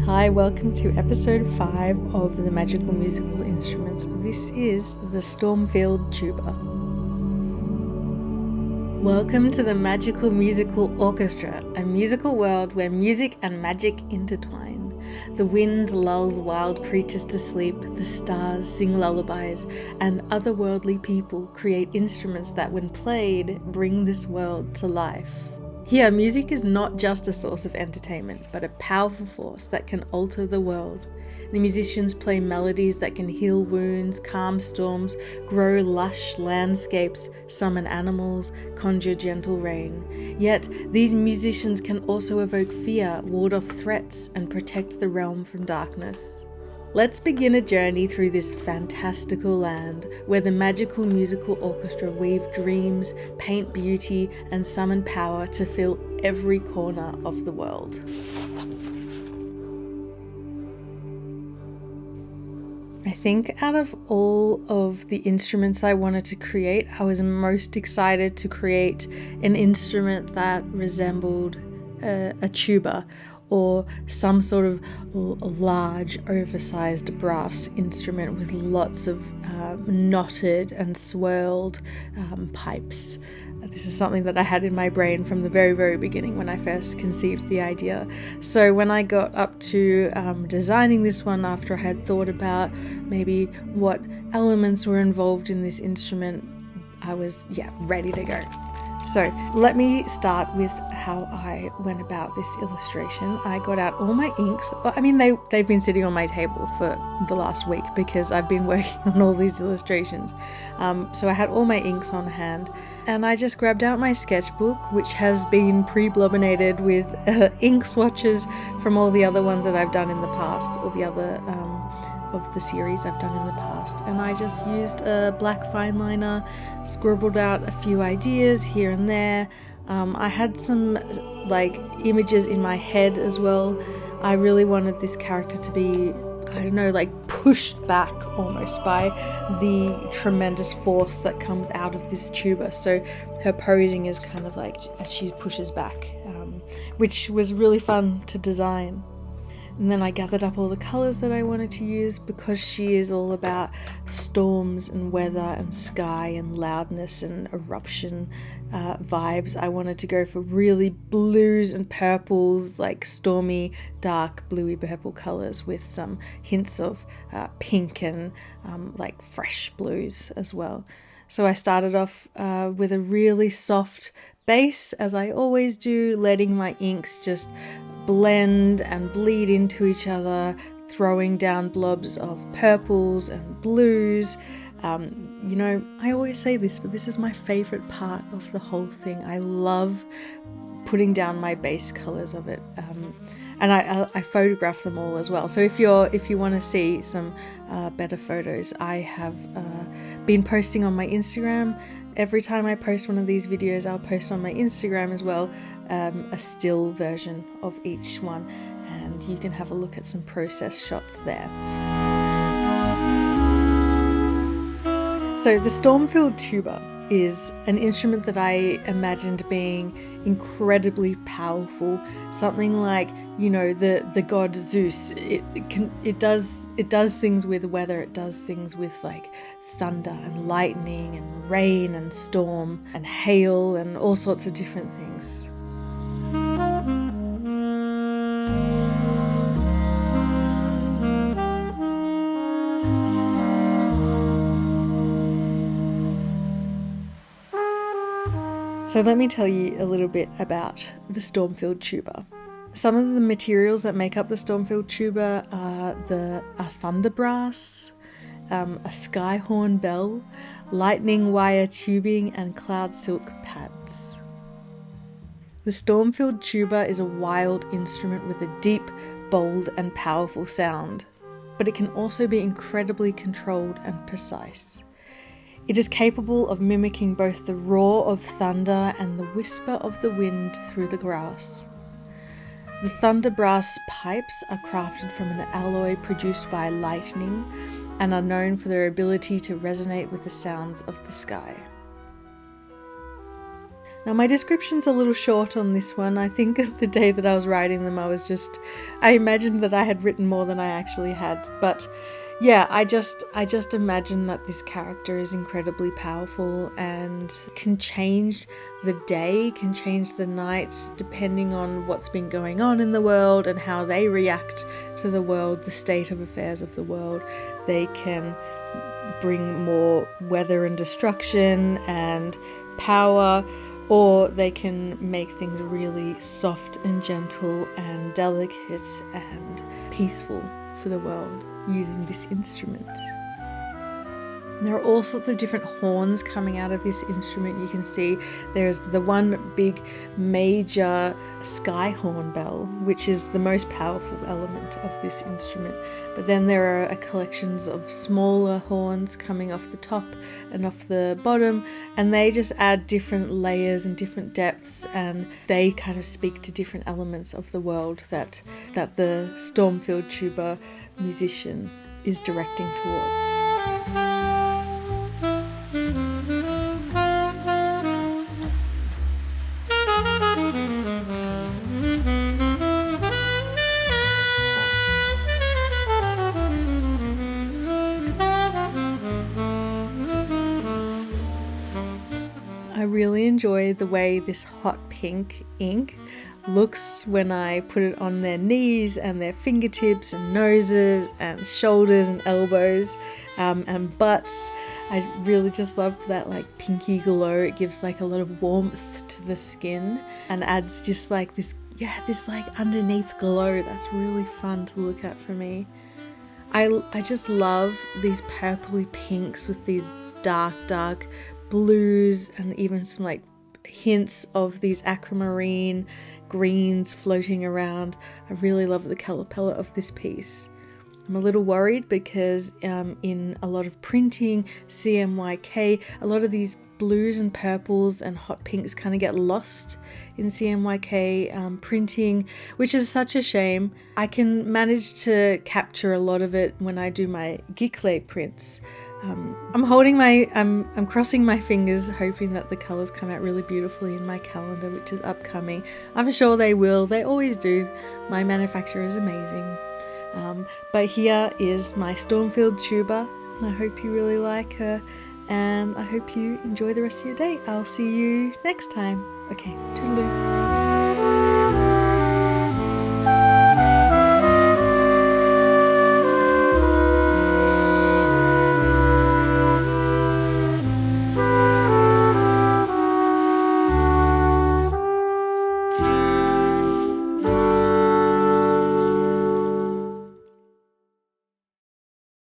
Hi, welcome to episode 5 of the Magical Musical Instruments. This is the Stormfield Tuba. Welcome to the Magical Musical Orchestra, a musical world where music and magic intertwine. The wind lulls wild creatures to sleep, the stars sing lullabies, and otherworldly people create instruments that, when played, bring this world to life. Here, music is not just a source of entertainment, but a powerful force that can alter the world. The musicians play melodies that can heal wounds, calm storms, grow lush landscapes, summon animals, conjure gentle rain. Yet, these musicians can also evoke fear, ward off threats, and protect the realm from darkness. Let's begin a journey through this fantastical land where the Magical Musical Orchestra weave dreams, paint beauty, and summon power to fill every corner of the world. I think out of all of the instruments I wanted to create, I was most excited to create an instrument that resembled a tuba, or some sort of large oversized brass instrument with lots of knotted and swirled pipes. This is something that I had in my brain from the very, very beginning when I first conceived the idea. So when I got up to designing this one, after I had thought about maybe what elements were involved in this instrument, I was ready to go. So let me start with how I went about this illustration. I got out all my inks. They've been sitting on my table for the last week because I've been working on all these illustrations. So I had all my inks on hand, and I just grabbed out my sketchbook, which has been pre-blominated with ink swatches from all the other ones that I've done in the past, or the other of the series I've done in the past, and I just used a black fine liner, scribbled out a few ideas here and there. I had some images in my head as well. I really wanted this character to be, pushed back almost by the tremendous force that comes out of this tuba. So her posing is kind of like as she pushes back, which was really fun to design. And then I gathered up all the colours that I wanted to use because she is all about storms and weather and sky and loudness and eruption vibes. I wanted to go for really blues and purples, like stormy, dark, bluey purple colours with some hints of pink and fresh blues as well. So I started off with a really soft base, as I always do, letting my inks just blend and bleed into each other, throwing down blobs of purples and blues. I always say this, but this is my favorite part of the whole thing. I love putting down my base colors of it, and I photograph them all as well. So if you want to see some better photos, I have been posting on my Instagram. Every time I post one of these videos, I'll post on my Instagram as well a still version of each one, and you can have a look at some process shots there. So the Stormfield Tuba is an instrument that I imagined being incredibly powerful, something like, the god Zeus. It does things with weather, it does things with thunder and lightning and rain and storm and hail and all sorts of different things. So let me tell you a little bit about the Stormfield Tuba. Some of the materials that make up the Stormfield Tuba are a thunderbrass, a skyhorn bell, lightning wire tubing, and cloud silk pads. The Stormfield Tuba is a wild instrument with a deep, bold, and powerful sound, but it can also be incredibly controlled and precise. It is capable of mimicking both the roar of thunder and the whisper of the wind through the grass. The thunderbrass pipes are crafted from an alloy produced by lightening and are known for their ability to resonate with the sounds of the sky. Now my description's a little short on this one. I think the day that I was writing them I imagined that I had written more than I actually had. But yeah, I just imagine that this character is incredibly powerful and can change the day, can change the night, depending on what's been going on in the world and how they react to the world, the state of affairs of the world. They can bring more weather and destruction and power, or they can make things really soft and gentle and delicate and peaceful for the world using this instrument. There are all sorts of different horns coming out of this instrument. You can see there's the one big major sky horn bell, which is the most powerful element of this instrument. But then there are collections of smaller horns coming off the top and off the bottom, and they just add different layers and different depths, and they kind of speak to different elements of the world that the Stormfield Tuba musician is directing towards. I really enjoy the way this hot pink ink looks when I put it on their knees and their fingertips and noses and shoulders and elbows and butts. I really just love that like pinky glow. It gives like a lot of warmth to the skin and adds just like this like underneath glow that's really fun to look at for me. I just love these purpley pinks with these dark blues and even some like hints of these aquamarine greens floating around. I really love the colour palette of this piece. I'm a little worried because in a lot of printing, CMYK, a lot of these blues and purples and hot pinks kind of get lost in CMYK printing, which is such a shame. I can manage to capture a lot of it when I do my Giclée prints. I'm crossing my fingers, hoping that the colours come out really beautifully in my calendar, which is upcoming. I'm sure they will. They always do. My manufacturer is amazing. But here is my Stormfield Tuba. I hope you really like her, and I hope you enjoy the rest of your day. I'll see you next time. Okay, toodaloo.